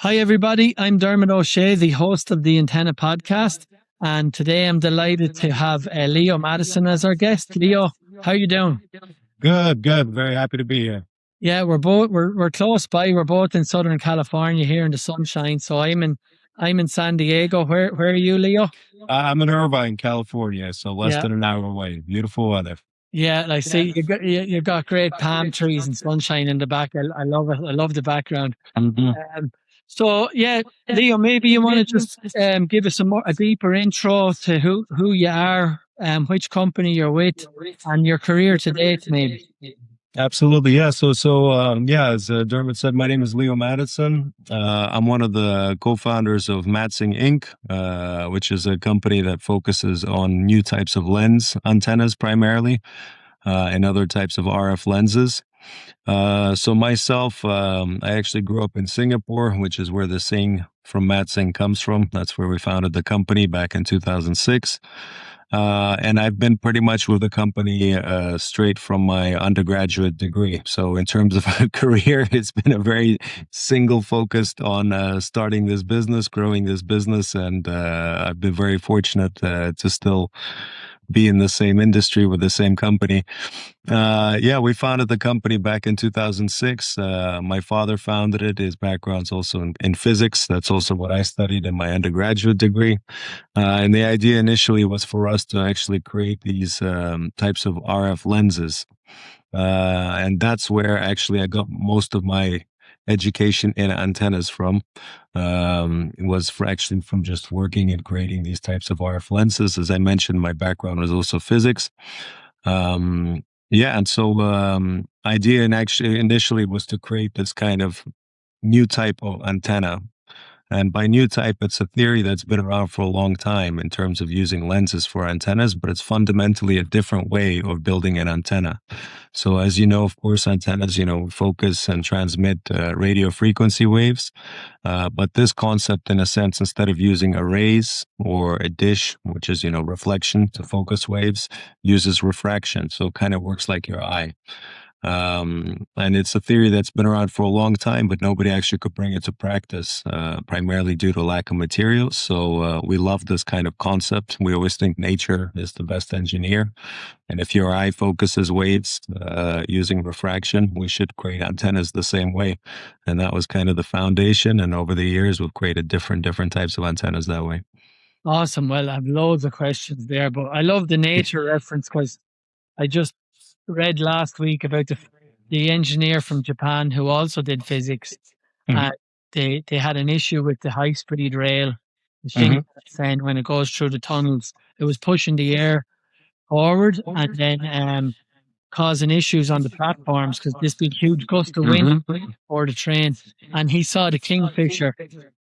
Hi, everybody. I'm Dermot O'Shea, the host of the Antenna podcast. And today I'm delighted to have Leo Maddison as our guest. Leo, how you doing? Good. Very happy to be here. Yeah, we're close by. We're both in Southern California here in the sunshine. So I'm in San Diego. Where are you, Leo? I'm in Irvine, California, so less Yeah. than an hour away. Beautiful weather. Yeah, I see you've got great palm trees and sunshine in the back. I love it. I love the background. Mhm. So yeah, Leo, maybe you want to just give us a deeper intro to who you are, which company you're with, and your career to date, maybe. Absolutely, yeah. As Dermot said, my name is Leo Maddison. I'm one of the co-founders of Matsingh Inc., which is a company that focuses on new types of lens antennas primarily, and other types of RF lenses. I actually grew up in Singapore, which is where the Singh from Matsingh comes from. That's where we founded the company back in 2006. And I've been pretty much with the company straight from my undergraduate degree. So in terms of a career, it's been a very single focused on starting this business, growing this business. And I've been very fortunate to still be in the same industry with the same company. We founded the company back in 2006. My father founded it. His background's also in physics. That's also what I studied in my undergraduate degree. And the idea initially was for us to actually create these types of RF lenses. And that's where actually I got most of my education in antennas from. It was from just working and creating these types of RF lenses. As I mentioned, my background was also physics. Idea and actually initially was to create this kind of new type of antenna. And by new type, it's a theory that's been around for a long time in terms of using lenses for antennas, but it's fundamentally a different way of building an antenna. So as you know, of course, antennas, focus and transmit radio frequency waves. But this concept, in a sense, instead of using arrays or a dish, which is, reflection to focus waves, uses refraction. So it kind of works like your eye. And it's a theory that's been around for a long time, but nobody actually could bring it to practice, primarily due to lack of materials. So we love this kind of concept. We always think nature is the best engineer. And if your eye focuses waves using refraction, we should create antennas the same way. And that was kind of the foundation. And over the years, we've created different types of antennas that way. Awesome. Well, I have loads of questions there, but I love the nature reference because I just read last week about the engineer from Japan who also did physics. Mhm. They had an issue with the high speed rail, the thing saying when it goes through the tunnels, it was pushing the air forward and then causing issues on the platforms because this big huge gust of wind or the train. And he saw the kingfisher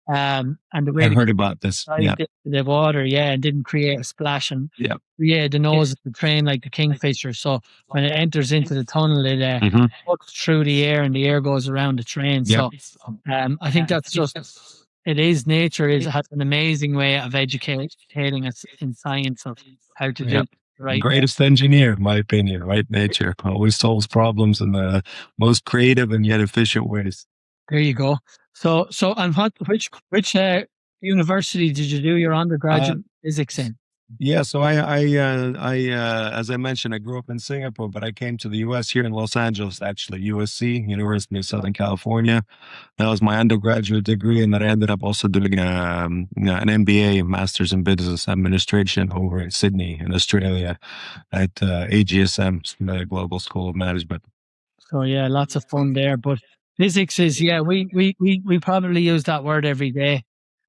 and the way I've heard about this. Yeah. dived into the water, and didn't create a splash and Yeah. create the nose of the train like the kingfisher. So when it enters into the tunnel, it cuts through the air and the air goes around the train. Yep. So I think that's just it is nature has an amazing way of educating us in science of how to do Yep. it right. Greatest engineer, in my opinion, right? Nature always solves problems in the most creative and yet efficient ways. There you go. So and which university did you do your undergraduate physics in? Yeah, so as I mentioned, I grew up in Singapore, but I came to the U.S. here in Los Angeles, actually, USC, University of Southern California. That was my undergraduate degree, and then I ended up also doing an MBA, Master's in Business Administration, over in Sydney, in Australia, at AGSM, the Global School of Management. So yeah, lots of fun there. But physics is we probably use that word every day.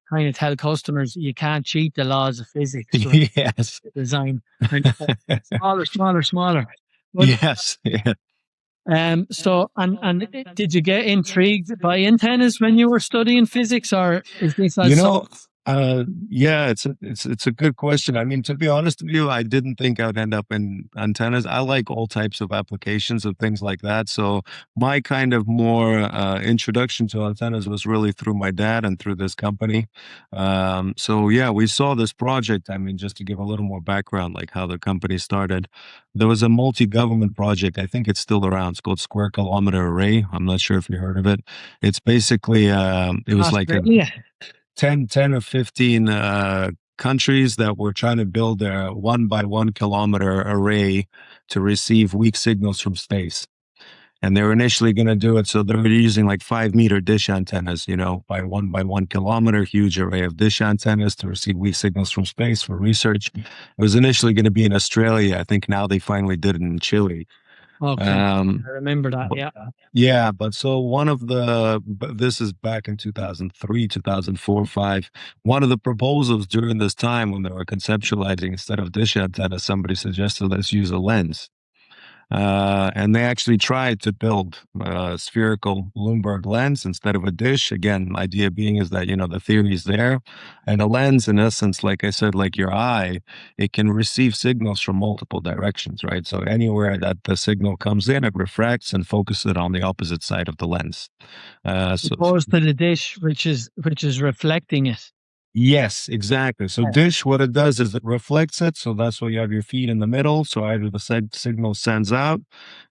Trying to tell customers you can't cheat the laws of physics. Yes. Design smaller. But, Yes. Yeah. So and did you get intrigued by antennas when you were studying physics, or is this Yeah, it's a good question. I mean, to be honest with you, I didn't think I'd end up in antennas. I like all types of applications of things like that. So my kind of more introduction to antennas was really through my dad and through this company. So yeah, we saw this project. I mean, just to give a little more background, like how the company started, there was a multi-government project. I think it's still around. It's called Square Kilometer Array. I'm not sure if you heard of it. It's basically it was like a Australia. 10 or 15 countries that were trying to build a 1 by 1 kilometer array to receive weak signals from space. And they were initially going to do it. So they were using like 5 meter dish antennas, by 1 kilometer, huge array of dish antennas to receive weak signals from space for research. It was initially going to be in Australia. I think now they finally did it in Chile. Okay. Um, I remember that. but Yeah. yeah, but so but this is back in 2003, 2004, 5. One of the proposals during this time when they were conceptualizing instead of dish antenna, somebody suggested let's use a lens. And they actually tried to build a spherical Bloomberg lens instead of a dish. Again, idea being is that, the theory is there. And a lens, in essence, like I said, like your eye, it can receive signals from multiple directions, right? So anywhere that the signal comes in, it refracts and focuses it on the opposite side of the lens. So Opposed to the dish, which is reflecting it. yes, exactly. So Yeah. dish, what it does is it reflects it. So that's why you have your feet in the middle. So either the signal sends out,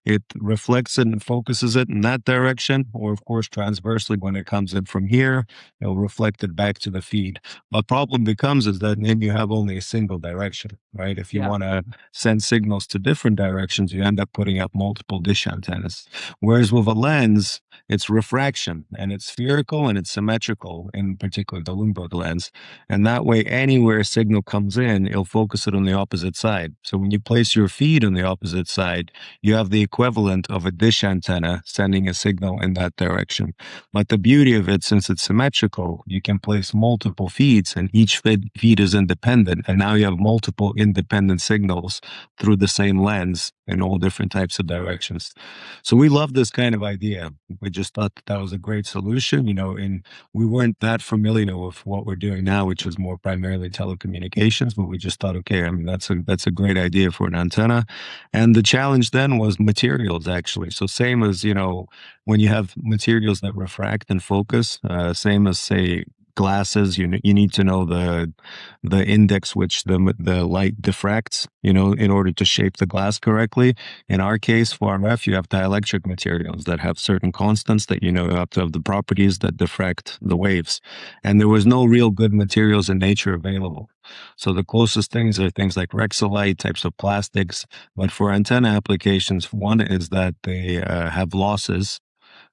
it reflects it and focuses it in that direction, or of course, transversely when it comes in from here, it'll reflect it back to the feed. The problem becomes is that then you have only a single direction, right? If you Yeah. want to send signals to different directions, you end up putting up multiple dish antennas. Whereas with a lens, it's refraction and it's spherical and it's symmetrical, in particular the Bloomberg lens. And that way, anywhere a signal comes in, it'll focus it on the opposite side. So when you place your feed on the opposite side, you have the equivalent of a dish antenna sending a signal in that direction. But the beauty of it, since it's symmetrical, you can place multiple feeds and each feed is independent. And now you have multiple independent signals through the same lens in all different types of directions. So we love this kind of idea. We just thought that was a great solution, and we weren't that familiar with what we're doing now, which was more primarily telecommunications, but we just thought, okay, I mean, that's a great idea for an antenna. And the challenge then was materials, actually. So same as, when you have materials that refract and focus, same as say glasses, you need to know the index which the light diffracts, in order to shape the glass correctly. In our case, for RF, you have dielectric materials that have certain constants that have to have the properties that diffract the waves. And there was no real good materials in nature available. So the closest things are things like Rexolite, types of plastics. But for antenna applications, one is that they have losses.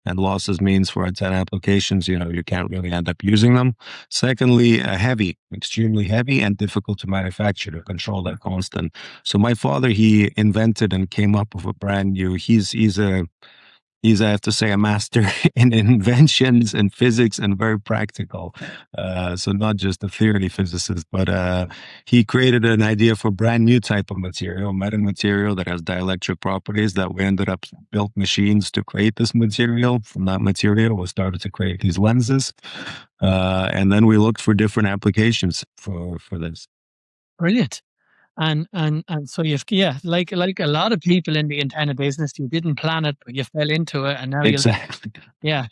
And losses means for antenna applications, you can't really end up using them. Secondly, heavy, extremely heavy and difficult to manufacture to control that constant. So my father, he invented and came up with a brand new, he's, I have to say, a master in inventions and physics and very practical. So not just a theory physicist, but he created an idea for a brand new type of material, metal material that has dielectric properties that we ended up built machines to create this material. From that material, we started to create these lenses. And then we looked for different applications for this. Brilliant. And so like a lot of people in the antenna business, you didn't plan it, but you fell into it, and now Exactly. yeah.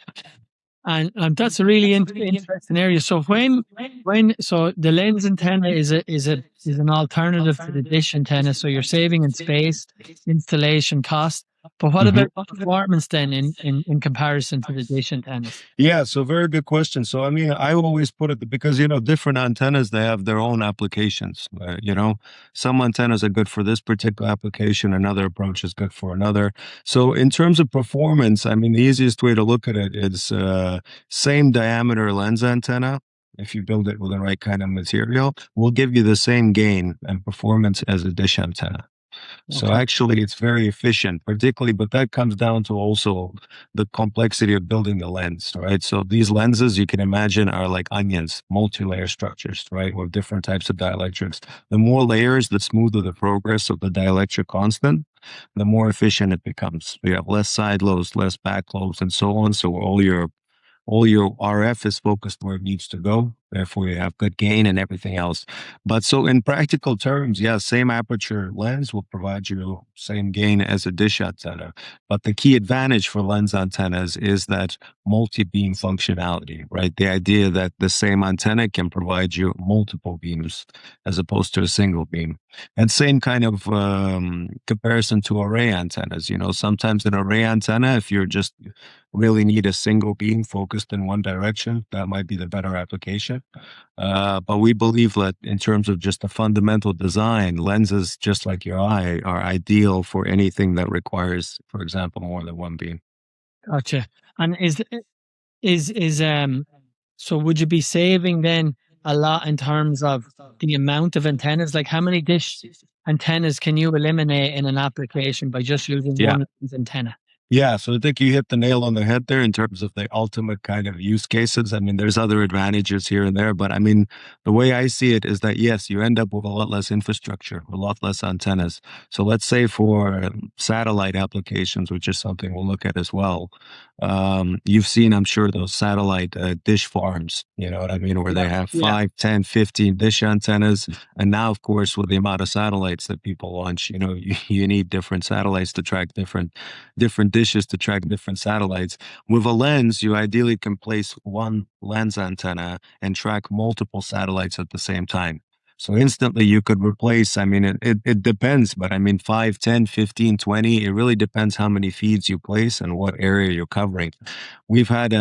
And that's a really interesting area. So so the lens antenna is an alternative to the dish antenna. So you're saving in space, installation cost. But what Mhm. about performance then in comparison to the dish antennas? Yeah, so very good question. So, I mean, I always put it because, different antennas, they have their own applications. Some antennas are good for this particular application, another approach is good for another. So, in terms of performance, I mean, the easiest way to look at it is same diameter lens antenna. If you build it with the right kind of material, will give you the same gain and performance as a dish antenna. So Okay. actually, it's very efficient, particularly, but that comes down to also the complexity of building the lens, right? So these lenses, you can imagine, are like onions, multi-layer structures, right, with different types of dielectrics. The more layers, the smoother the progress of the dielectric constant, the more efficient it becomes. You have less side lobes, less back lobes, and so on. So all your RF is focused where it needs to go. Therefore, you have good gain and everything else. But so in practical terms, yeah, same aperture lens will provide you same gain as a dish antenna. But the key advantage for lens antennas is that multi-beam functionality, right? The idea that the same antenna can provide you multiple beams as opposed to a single beam. And same kind of comparison to array antennas. Sometimes an array antenna, if you're just really need a single beam focused in one direction, that might be the better application. But we believe that in terms of just the fundamental design, lenses, just like your eye, are ideal for anything that requires, for example, more than one beam. Gotcha. And so would you be saving then a lot in terms of the amount of antennas? Like how many dish antennas can you eliminate in an application by just using Yeah. one antenna? Yeah, so I think you hit the nail on the head there in terms of the ultimate kind of use cases. I mean, there's other advantages here and there, but I mean, the way I see it is that yes, you end up with a lot less infrastructure, a lot less antennas. So let's say for satellite applications, which is something we'll look at as well. You've seen, I'm sure, those satellite dish farms, you know what I mean, where they have Yeah. 5, 10, 15 dish antennas. And now, of course, with the amount of satellites that people launch, you need different satellites to track different dishes to track different satellites. With a lens, you ideally can place one lens antenna and track multiple satellites at the same time. So instantly you could replace, I mean, it depends, but I mean, 5, 10, 15, 20, it really depends how many feeds you place and what area you're covering. We've had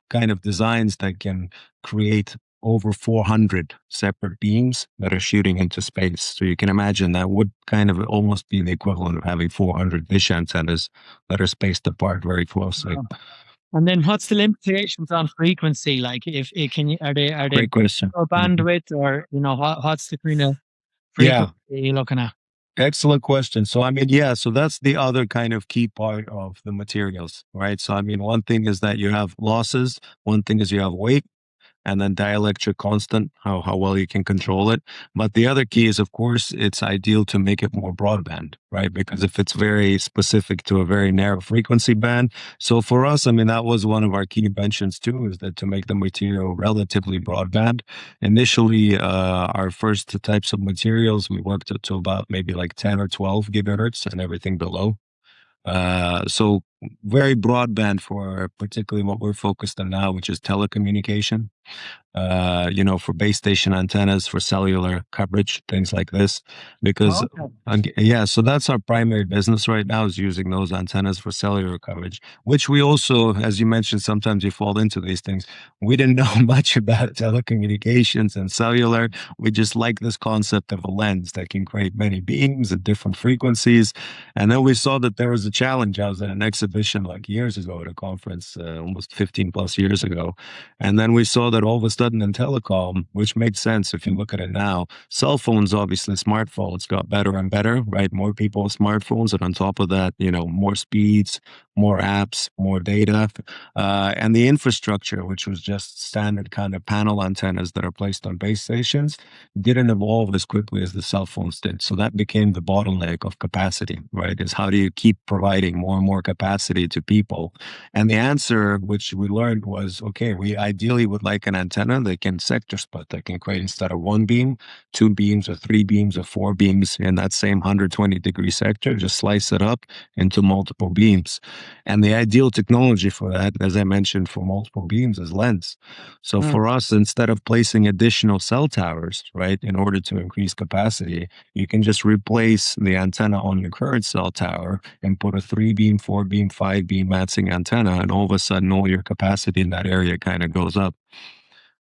kind of designs that can create over 400 separate beams that are shooting into space. So you can imagine that would kind of almost be the equivalent of having 400 dish antennas that are spaced apart very closely. Wow. And then what's the limitations on frequency? Like if it are they Great question. bandwidth or what's the kind of Yeah, frequency you're looking at? excellent question. So, I mean, yeah, so that's the other kind of key part of the materials, right? So, I mean, one thing is that you have losses, one thing is you have weight, and then dielectric constant, how well you can control it. But the other key is, of course, it's ideal to make it more broadband, right? Because if it's very specific to a very narrow frequency band. So for us, I mean, that was one of our key inventions too, is that to make the material relatively broadband. Initially, our first types of materials, we worked up to about maybe like 10 or 12 gigahertz and everything below. So very broadband for particularly what we're focused on now, which is telecommunication. For base station antennas, for cellular coverage, things like this. Because, yeah, so that's our primary business right now, is using those antennas for cellular coverage, which we also, as you mentioned, sometimes you fall into these things. We didn't know much about telecommunications and cellular. We just like this concept of a lens that can create many beams at different frequencies. And then we saw that there was a challenge. I was at an exhibition like years ago at a conference, almost 15 plus years ago. And then we saw that all of a sudden in telecom, which made sense if you look at it now, cell phones, obviously smartphones got better and better, right? More people with smartphones. And on top of that, more speeds, more apps, more data, and the infrastructure, which was just standard kind of panel antennas that are placed on base stations, didn't evolve as quickly as the cell phones did. So that became the bottleneck of capacity, right? Is how do you keep providing more and more capacity to people? And the answer, which we learned, was, okay, we ideally would like an antenna that can sector split, that can create, instead of one beam, 2 beams or 3 beams or 4 beams in that same 120-degree sector, just slice it up into multiple beams. And the ideal technology for that, as I mentioned, for multiple beams, is lens. So for us, instead of placing additional cell towers, right, in order to increase capacity, you can just replace the antenna on your current cell tower and put a 3-beam, 4-beam, 5-beam Matsingh antenna, and all of a sudden, all your capacity in that area kind of goes up.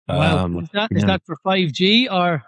Wow. Is that for 5G or,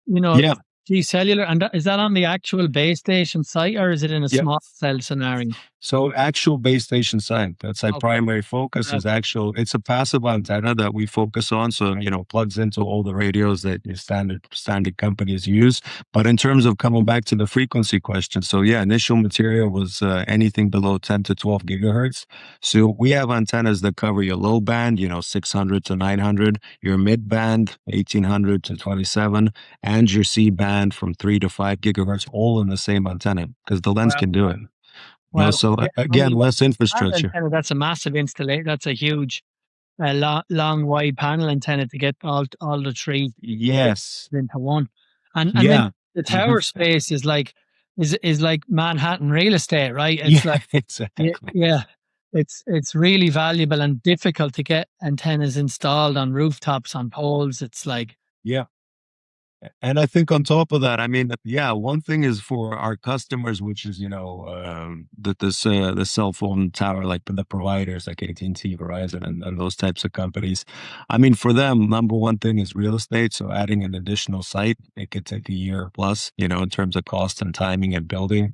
Yeah. G cellular? And is that on the actual base station site or is it in a small cell scenario? So actual base station site, that's our primary focus. Is it's a passive antenna that we focus on. So, plugs into all the radios that your standard companies use. But in terms of coming back to the frequency question, so yeah, initial material was anything below 10 to 12 gigahertz. So we have antennas that cover your low band, 600 to 900, your mid band, 1800 to 27, and your C band from 3 to 5 gigahertz, all in the same antenna, because the lens can do it. Well, so again, less infrastructure. That's a massive installation. That's a huge a long wide panel antenna to get all the three Yes. into one. And then Yeah. the Mhm. tower space is like Manhattan real estate, right? Yeah, It's like exactly. yeah, it's really valuable and difficult to get antennas installed on rooftops on poles. It's like Yeah. And I think on top of that, I mean, yeah, one thing is for our customers, which is, that the cell phone tower, like the providers like AT&T, Verizon, and those types of companies. I mean, for them, number one thing is real estate. So adding an additional site, it could take a year plus, in terms of cost and timing and building.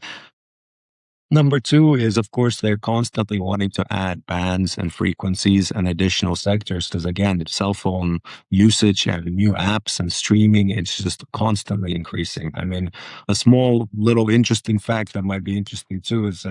Number two is, of course, they're constantly wanting to add bands and frequencies and additional sectors because, again, the cell phone usage and new apps and streaming, it's just constantly increasing. I mean, a small little interesting fact that might be interesting too is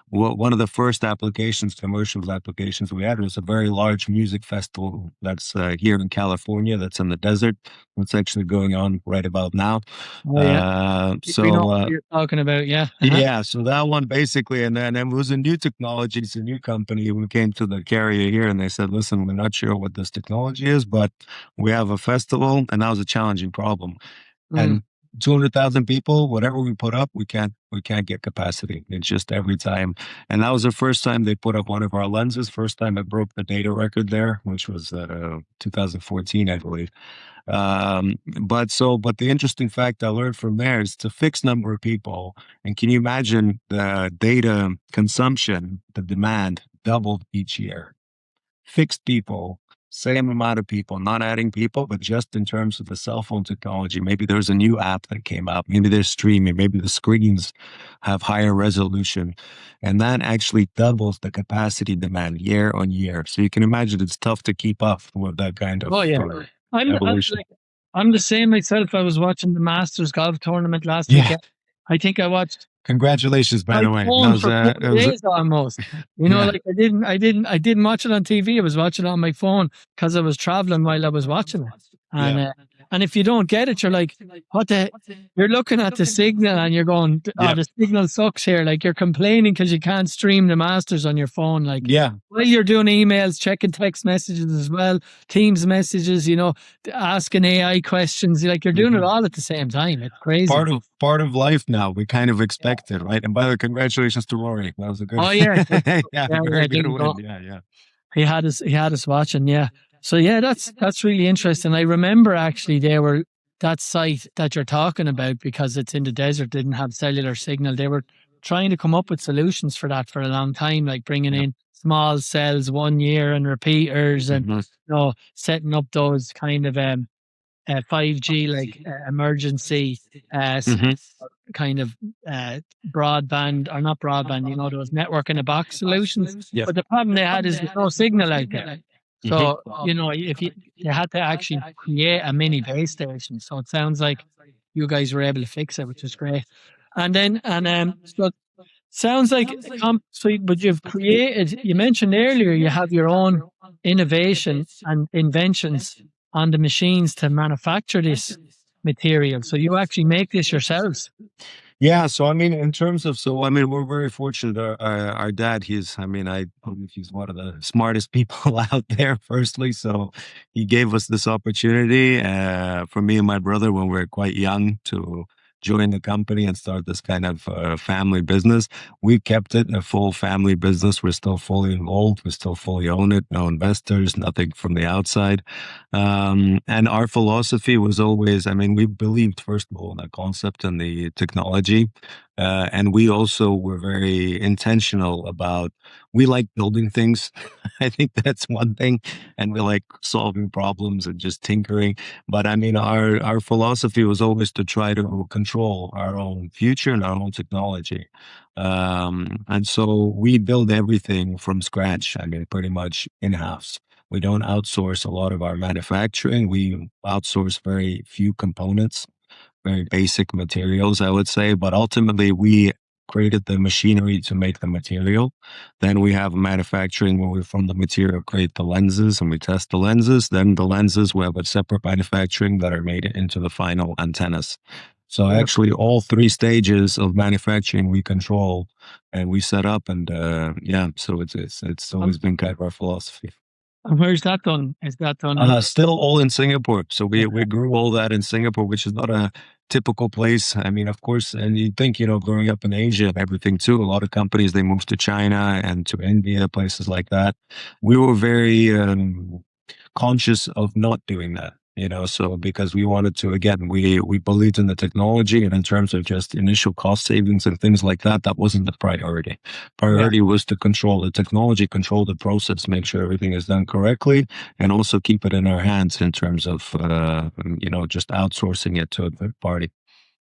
one of the first applications, commercial applications we had was a very large music festival that's here in California, that's in the desert. It's actually going on right about now. oh yeah, we know So what you're talking about. Yeah, yeah, so that one basically, and then it was a new technology. It's a new company. We came to the carrier here and they said, listen, we're not sure what this technology is, but we have a festival. And that was a challenging problem. Mm. And 200,000 people, whatever we put up, we can't get capacity. It's just every time. And that was the first time they put up one of our lenses. First time it broke the data record there, which was 2014, I believe. But the interesting fact I learned from there is it's a fixed number of people. And can you imagine the data consumption, the demand doubled each year? Fixed people, same amount of people, not adding people, but just in terms of the cell phone technology. Maybe there's a new app that came out. Maybe there's streaming. Maybe the screens have higher resolution. And that actually doubles the capacity demand year on year. So you can imagine it's tough to keep up with that kind Oh of yeah, I'm evolution. like I'm the same myself. I was watching the Masters golf tournament last Yeah. weekend. I think I watched Congratulations, by my the way. phone for four It was, days almost. yeah, Like I didn't watch it on TV. I was watching it on my phone because I was traveling while I was watching it. And yeah, and if you don't get it, you're like, what the? You're looking at the signal and you're going, oh, yeah, the signal sucks here. Like you're complaining because you can't stream the Masters on your phone. Like yeah. while you're doing emails, checking text messages as well, Teams messages, asking AI questions. Like you're doing it Mhm. all at the same time. It's crazy. Part of life now. We kind of expect it, right? And by the way, congratulations to Rory. That was a good, Oh yeah, yeah, yeah, very yeah. good Didn't win. go. Yeah, yeah. He had us watching, yeah. So yeah, that's really interesting. I remember actually that site that you're talking about because it's in the desert didn't have cellular signal. They were trying to come up with solutions for that for a long time, like bringing Yeah. in small cells 1 year and repeaters and Mhm. setting up those kind of 5G like emergency Mhm. kind of uh, broadband or not broadband, those network in a box solutions. Yeah. But the problem they had is there's no signal out there. Mhm. So, if they had to actually create a mini base station. So it sounds like you guys were able to fix it, which is great. So sounds like but you mentioned earlier you have your own innovation and inventions on the machines to manufacture this material. So you actually make this yourselves. Yeah, so I mean, in terms of, so I mean, we're very fortunate. Our dad, I mean, I believe he's one of the smartest people out there. Firstly, so he gave us this opportunity for me and my brother when we were quite young to join the company and start this kind of family business. We kept it a full family business. We're still fully involved. We still fully own it. No investors, nothing from the outside. And our philosophy was always, I mean, we believed, first of all, in the concept and the technology. And we also were very intentional about, we like building things. I think that's one thing. And we like solving problems and just tinkering. But I mean, our philosophy was always to try to control our own future and our own technology. And so we build everything from scratch. I mean, pretty much in house. We don't outsource a lot of our manufacturing. We outsource very few components, very basic materials, I would say. But ultimately, we created the machinery to make the material. Then we have manufacturing where we, from the material, create the lenses and we test the lenses. Then the lenses, we have a separate manufacturing that are made into the final antennas. So Yeah. actually, all three stages of manufacturing we control and we set up, and yeah, so it's always I'm been kind of our philosophy. And where's that done? Is that done in? Still all in Singapore. So Yeah, we grew all that in Singapore, which is not a typical place. I mean, of course, and you think, growing up in Asia and everything too, a lot of companies, they moved to China and to India, places like that. We were very conscious of not doing that. So because we wanted to, again, we believed in the technology, and in terms of just initial cost savings and things like that, that wasn't the priority. yeah, Priority was to control the technology, control the process, make sure everything is done correctly, and also keep it in our hands in terms of just outsourcing it to a third party.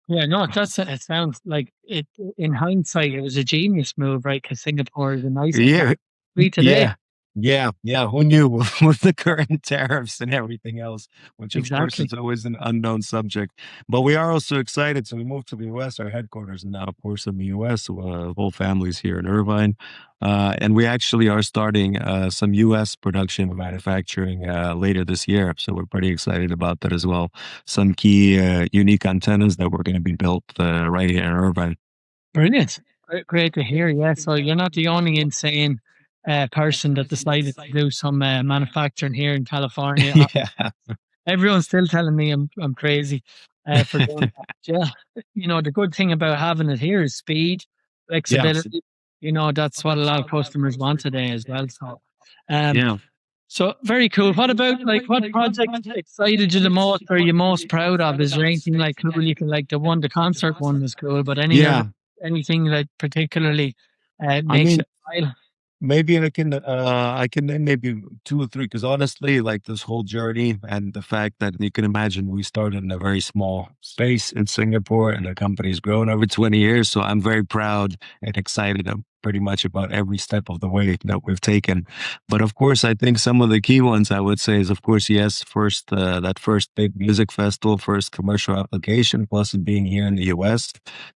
yeah. No, it sounds like it. In hindsight, it was a genius move, right? Because Singapore is a nice place Yeah, to be today. yeah, yeah. Who knew with the current tariffs and everything else, which of course Exactly. is always an unknown subject. But we are also excited. So we moved to the US, our headquarters, and now, of course, in the US, whole family's here in Irvine. And we actually are starting some US production and manufacturing later this year. So we're pretty excited about that as well. Some key unique antennas that were going to be built right here in Irvine. Brilliant. Great to hear. Yeah. So you're not the only insane person that decided to do some manufacturing here in California. Yeah. Everyone's still telling me I'm crazy for doing that. Yeah. The good thing about having it here is speed, Yeah. flexibility. That's what a lot of customers want today as well. Um, Yeah. so very cool. What about like what project excited you the most or you most proud of? Is there anything like cool you can like the concert one was cool, but Yeah. anything that particularly I makes mean, you smile? maybe I can name maybe two or three, because honestly, like this whole journey and the fact that you can imagine we started in a very small space in Singapore and the company's grown over 20 years. So I'm very proud and excited pretty much about every step of the way that we've taken. But of course, I think some of the key ones I would say is, of course, yes, first, that first big music festival, first commercial application, plus it being here in the US.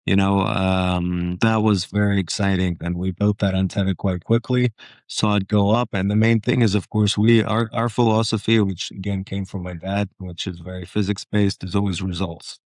That was very exciting, and we built that antenna quite quickly, saw it go up. And the main thing is, of course, our philosophy, which again came from my dad, which is very physics based, is always results.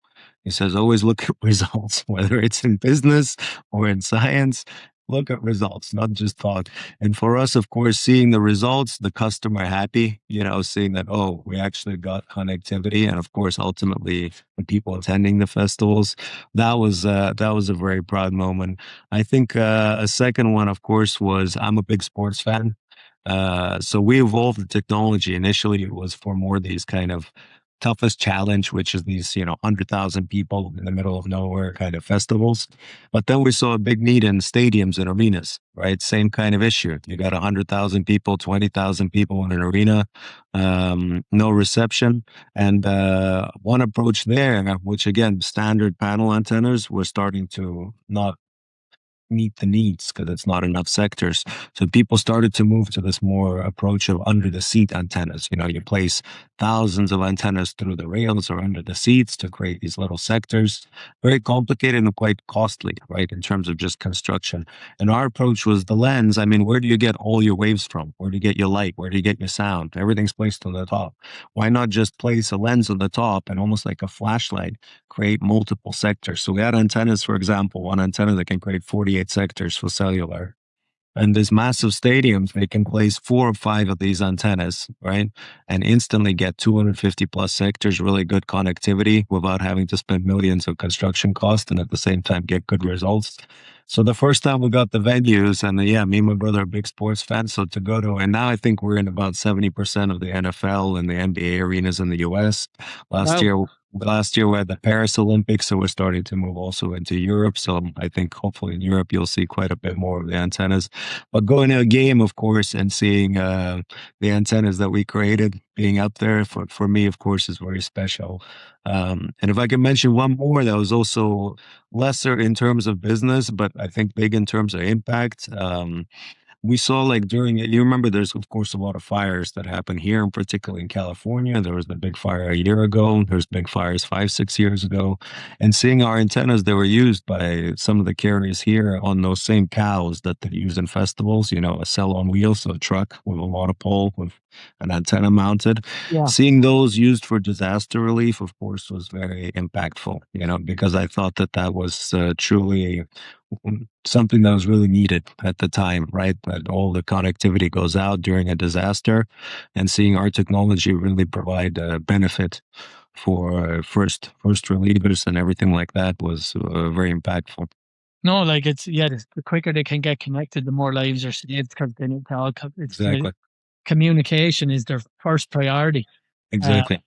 He says, always look at results, whether it's in business or in science. Look at results, not just thought. And for us, of course, seeing the results, the customer happy, seeing that, oh, we actually got connectivity. And of course, ultimately, the people attending the festivals, that was a very proud moment. I think a second one, of course, was I'm a big sports fan. So we evolved the technology. Initially, it was for more these kind of toughest challenge, which is these, 100,000 people in the middle of nowhere kind of festivals. But then we saw a big need in stadiums and arenas, right? Same kind of issue. You got 100,000 people, 20,000 people in an arena, no reception. And one approach there, which again, standard panel antennas were starting to not meet the needs because it's not enough sectors. So people started to move to this more approach of under the seat antennas. You place thousands of antennas through the rails or under the seats to create these little sectors. Very complicated and quite costly, right, in terms of just construction. And our approach was the lens. I mean, where do you get all your waves from? Where do you get your light? Where do you get your sound? Everything's placed on the top. Why not just place a lens on the top and almost like a flashlight create multiple sectors? So we had antennas, for example, one antenna that can create 48 sectors for cellular. And these massive stadiums, they can place 4 or 5 of these antennas, right? And instantly get 250 plus sectors, really good connectivity without having to spend millions of construction costs, and at the same time get good results. So the first time we got the venues, and yeah, me and my brother are big sports fans. So to go to, and now I think we're in about 70% of the NFL and the NBA arenas in the US. Last Wow. year, last year we had the Paris Olympics, so we're starting to move also into Europe. So I think hopefully in Europe you'll see quite a bit more of the antennas. But going to a game, of course, and seeing the antennas that we created being up there for me, of course, is very special. And if I can mention one more that was also lesser in terms of business, but I think big in terms of impact. We saw like during it, you remember there's of course a lot of fires that happen here, and particularly in California. There was the big fire a year ago. There's big fires 5, 6 years ago. And seeing our antennas, they were used by some of the carriers here on those same cows that they use in festivals, a cell on wheels, so a truck with a monopole with an antenna mounted. Yeah. Seeing those used for disaster relief, of course, was very impactful, because I thought that that was truly something that was really needed at the time, right? That all the connectivity goes out during a disaster, and seeing our technology really provide a benefit for first relievers and everything like that was very impactful. No, like it's yeah, the quicker they can get connected, the more lives are saved because they need to all. It's Exactly. communication is their first priority. Uh, Exactly.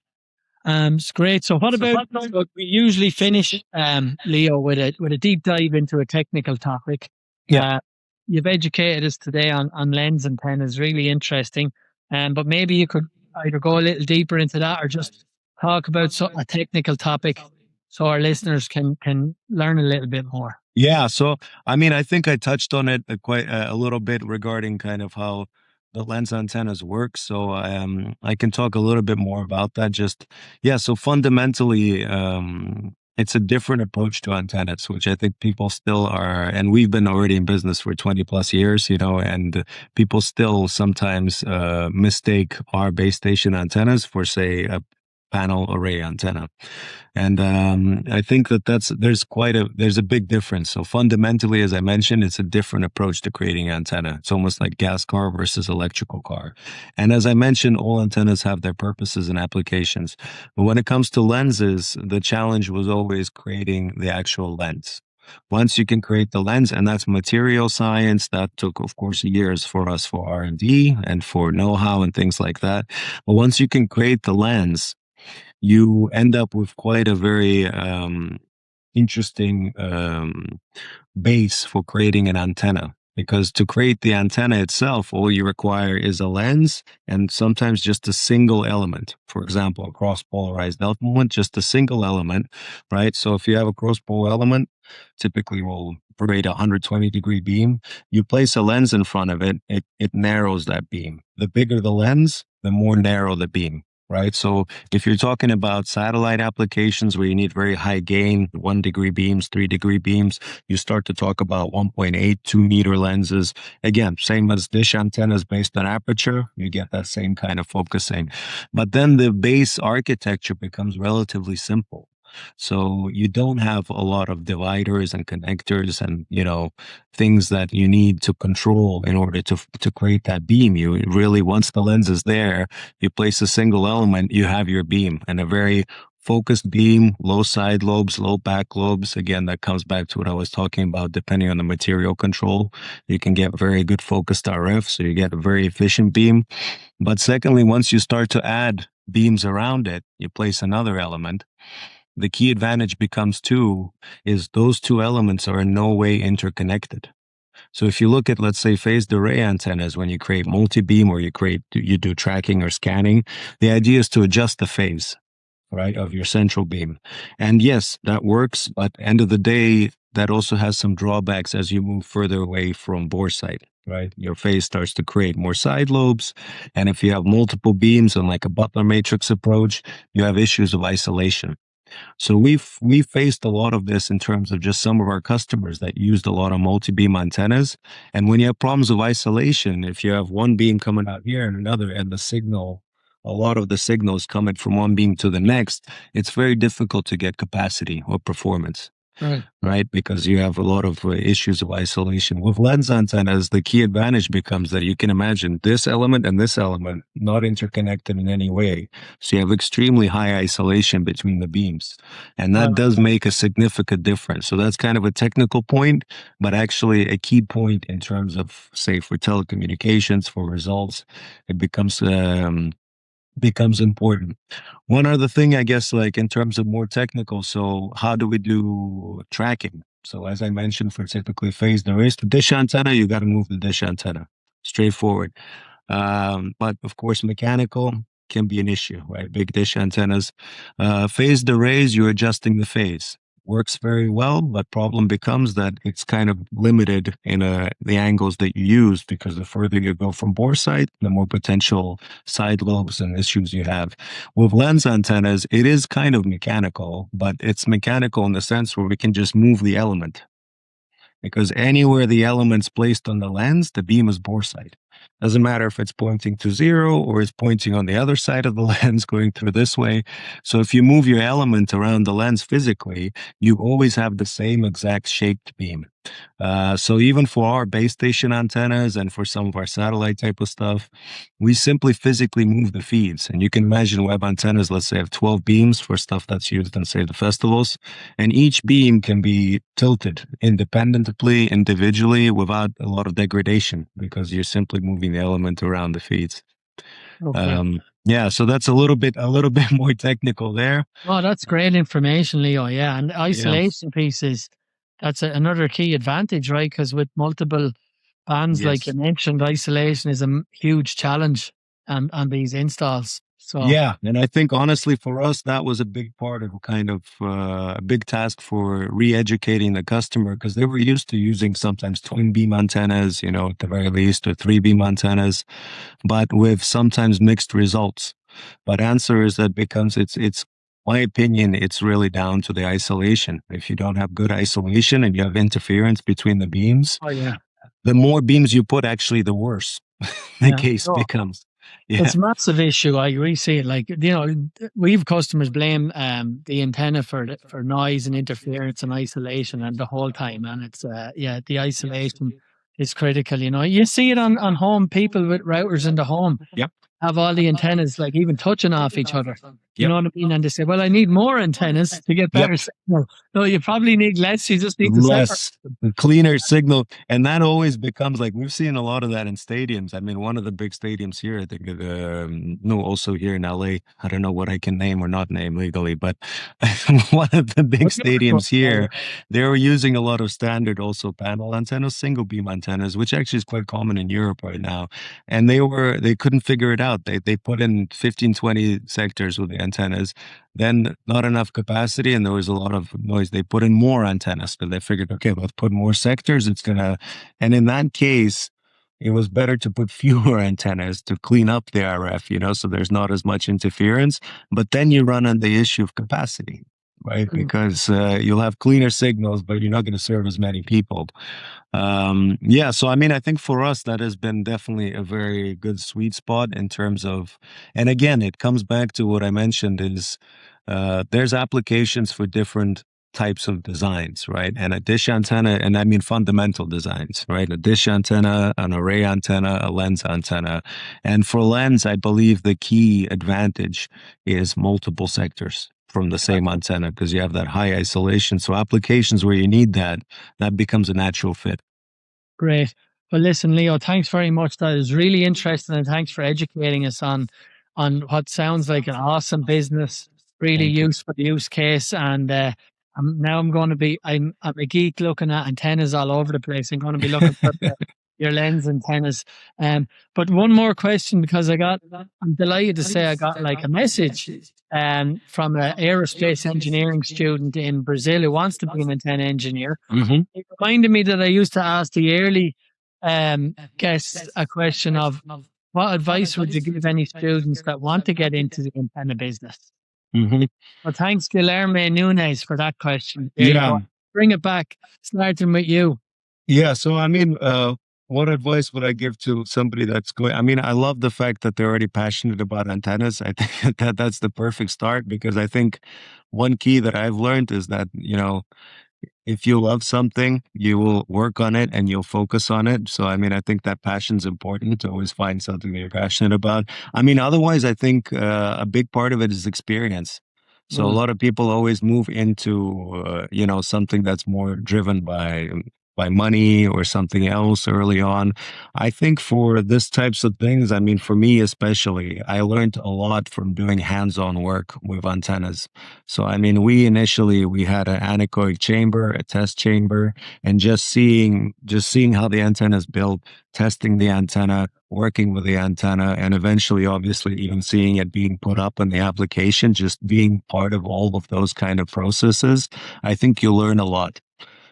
it's great. So what about, so we usually finish, Leo, with a deep dive into a technical topic. Yeah. You've educated us today on lens antennas, really interesting. But maybe you could either go a little deeper into that or just talk about a technical topic so our listeners can learn a little bit more. Yeah, so I mean, I think I touched on it quite a little bit regarding kind of how the lens antennas work. So I can talk a little bit more about that. Just yeah, so fundamentally, it's a different approach to antennas, which I think people still are, and we've been already in business for 20 plus years, and people still sometimes mistake our base station antennas for, say, a panel array antenna. And I think there's a big difference. So fundamentally, as I mentioned, it's a different approach to creating antenna. It's almost like gas car versus electrical car. And as I mentioned, all antennas have their purposes and applications. But when it comes to lenses, the challenge was always creating the actual lens. Once you can create the lens, and that's material science, that took, of course, years for us for R&D and for know-how and things like that. But once you can create the lens, you end up with quite a very interesting base for creating an antenna. Because to create the antenna itself, all you require is a lens and sometimes just a single element. For example, a cross-polarized element, just a single element, right? So if you have a cross-pole element, typically will create a 120-degree beam. You place a lens in front of it, it narrows that beam. The bigger the lens, the more narrow the beam. Right. So if you're talking about satellite applications where you need very high gain, 1-degree beams, 3-degree beams, you start to talk about 1.8, 2-meter lenses. Again, same as dish antennas based on aperture, you get that same kind of focusing. But then the base architecture becomes relatively simple. So you don't have a lot of dividers and connectors and, things that you need to control in order to create that beam. You really, once the lens is there, you place a single element, you have your beam, and a very focused beam, low side lobes, low back lobes. Again, that comes back to what I was talking about, depending on the material control. You can get very good focused RF, so you get a very efficient beam. But secondly, once you start to add beams around it, you place another element. The key advantage becomes is those two elements are in no way interconnected. So if you look at, let's say, phased array antennas, when you create multi-beam or you do tracking or scanning, the idea is to adjust the phase, right, of your central beam. And yes, that works, but end of the day, that also has some drawbacks as you move further away from bore site, right? Your phase starts to create more side lobes. And if you have multiple beams on like a Butler matrix approach, you have issues of isolation. So we've faced a lot of this in terms of just some of our customers that used a lot of multi-beam antennas. And when you have problems of isolation, if you have one beam coming out here and another, and a lot of the signals coming from one beam to the next, it's very difficult to get capacity or performance. Right? Because you have a lot of issues of isolation. With lens antennas, the key advantage becomes that you can imagine this element and this element not interconnected in any way. So you have extremely high isolation between the beams. And that does make a significant difference. So that's kind of a technical point, but actually a key point in terms of, say, for telecommunications, for results, it becomes important. One other thing, I guess, like in terms of more technical, so how do we do tracking? So as I mentioned, for typically phased arrays, the dish antenna, you got to move the dish antenna straightforward. But of course, mechanical can be an issue, right? Big dish antennas. Phased arrays, you're adjusting the phase. Works very well, but problem becomes that it's kind of limited in the angles that you use, because the further you go from bore site, the more potential side lobes and issues you have. With lens antennas, it is kind of mechanical, but it's mechanical in the sense where we can just move the element. Because anywhere the element's placed on the lens, the beam is bore site. Doesn't matter if it's pointing to 0 or it's pointing on the other side of the lens going through this way. So if you move your element around the lens physically, you always have the same exact shaped beam. So even for our base station antennas and for some of our satellite type of stuff, we simply physically move the feeds. And you can imagine web antennas, let's say, have 12 beams for stuff that's used in, say, the festivals. And each beam can be tilted independently, individually, without a lot of degradation because you're simply moving the element around the feeds. Okay. Yeah, so that's a little bit more technical there. Oh, that's great information, Leo. Yeah, and the Yeah. isolation piece is that's another key advantage, right? Because with multiple bands, like you Yes. mentioned, isolation is a huge challenge on these installs. So, Yeah, and I think honestly for us that was a big part of kind of a big task for re-educating the customer because they were used to using sometimes twin beam antennas, you know, at the very least, or three beam antennas, but with sometimes mixed results. But answer is that becomes it's my opinion, it's really down to the isolation. If you don't have good isolation and you have interference between the beams, oh yeah, the more beams you put, actually, the worse the yeah. case No, becomes. Yeah. it's a massive issue. I really see it. Like, you know, we've customers blame the antenna for noise and interference and isolation and the whole time. And it's yeah, the isolation is critical. You know, you see it on home. People with routers in the home Yep. have all the antennas like even touching off each other. You Yep. know what I mean? And they say, "Well, I need more antennas to get Yep. better signal." No, you probably need less. You just need to separate. Less, cleaner signal. And that always becomes like we've seen a lot of that in stadiums. I mean, one of the big stadiums here, I think, no, also here in LA. I don't know what I can name or not name legally, but one of the big stadiums here, they were using a lot of standard also panel antennas, single beam antennas, which actually is quite common in Europe right now. And they couldn't figure it out. They put in 15, 20 sectors with the antennas, then not enough capacity, and there was a lot of noise. They put in more antennas, but they figured, okay, let's put more sectors. And in that case, it was better to put fewer antennas to clean up the RF, you know, so there's not as much interference. But then you run on the issue of capacity, right? Because you'll have cleaner signals, but you're not going to serve as many people. Yeah, so I mean, I think for us, that has been definitely a very good sweet spot in terms of, and again, it comes back to what I mentioned is there's applications for different types of designs, right? And a dish antenna, and I mean fundamental designs, right? A dish antenna, an array antenna, a lens antenna. And for lens, I believe the key advantage is multiple sectors from the same antenna because you have that high isolation. So applications where you need that, that becomes a natural fit. Great. Well, listen, Leo, thanks very much. That is really interesting, and thanks for educating us on what sounds like an awesome business, really Thank you. useful use case. And I'm going to be I'm a geek looking at antennas all over the place. I'm going to be looking for your lens antennas. But one more question because I'm delighted to say I got like a message from an aerospace engineering student in Brazil who wants to be an antenna engineer. It reminded me that I used to ask the early guests a question of what advice would you give any students that want to get into the antenna business? Well, thanks, Guilherme Nunes, for that question. There you go. Bring it back, starting with you. Yeah. So, I mean, what advice would I give to somebody that's going? I mean, I love the fact that they're already passionate about antennas. I think that that's the perfect start because I think one key that I've learned is that, you know, if you love something, you will work on it and you'll focus on it. So, I mean, I think that passion's important to always find something that you're passionate about. I mean, otherwise, I think a big part of it is experience. So a lot of people always move into, you know, something that's more driven by money or something else early on. I think for this types of things, I mean, for me especially, I learned a lot from doing hands-on work with antennas. So, I mean, we had an anechoic chamber, a test chamber, and just seeing how the antenna is built, testing the antenna, working with the antenna, and eventually, obviously, even seeing it being put up in the application, just being part of all of those kind of processes, I think you learn a lot.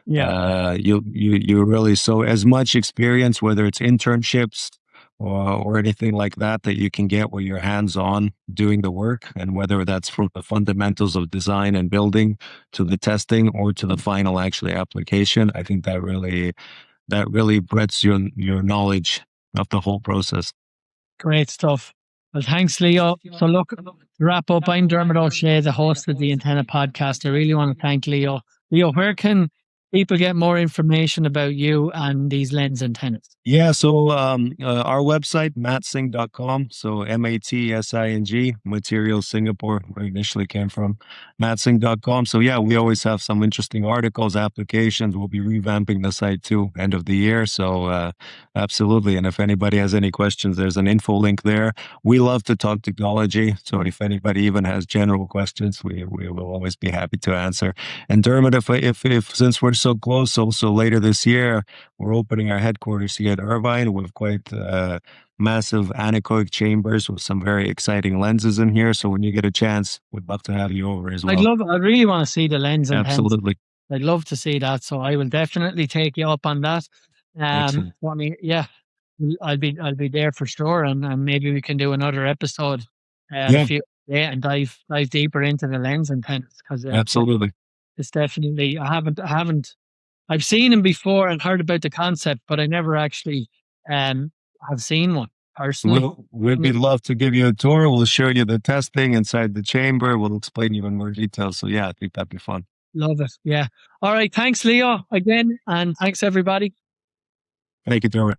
Yeah. You really, so as much experience, whether it's internships or anything like that, that you can get where you're hands on doing the work, and whether that's from the fundamentals of design and building to the testing or to the final actually application, I think that really breadths your knowledge of the whole process. Great stuff. Well, thanks, Leo. So, look, to wrap up, I'm Dermot O'Shea, the host of the Antenna podcast. I really want to thank Leo. Leo, where can people get more information about you and these lens antennas? Yeah, so our website, matsing.com. So Matsing, Materials Singapore, where it initially came from, matsing.com. So yeah, we always have some interesting articles, applications. We'll be revamping the site too, end of the year. So absolutely. And if anybody has any questions, there's an info link there. We love to talk technology. So if anybody even has general questions, we will always be happy to answer. And Dermot, if since we're so close, also later this year, we're opening our headquarters here at Irvine with quite massive anechoic chambers with some very exciting lenses in here. So when you get a chance, we'd love to have you over as well. I really want to see the lens antennas. Absolutely. I'd love to see that. So I will definitely take you up on that. Excellent. I mean, yeah, I'll be there for sure, and maybe we can do another episode, Yeah, and dive deeper into the lens antennas, because absolutely. it's definitely I've seen them before and heard about the concept, but I never actually have seen one personally. We'd love to give you a tour. We'll show you the testing inside the chamber. We'll explain even more details. So yeah, I think that'd be fun. Love it. Yeah. All right. Thanks, Leo, again, and thanks everybody. Thank you, Dermot.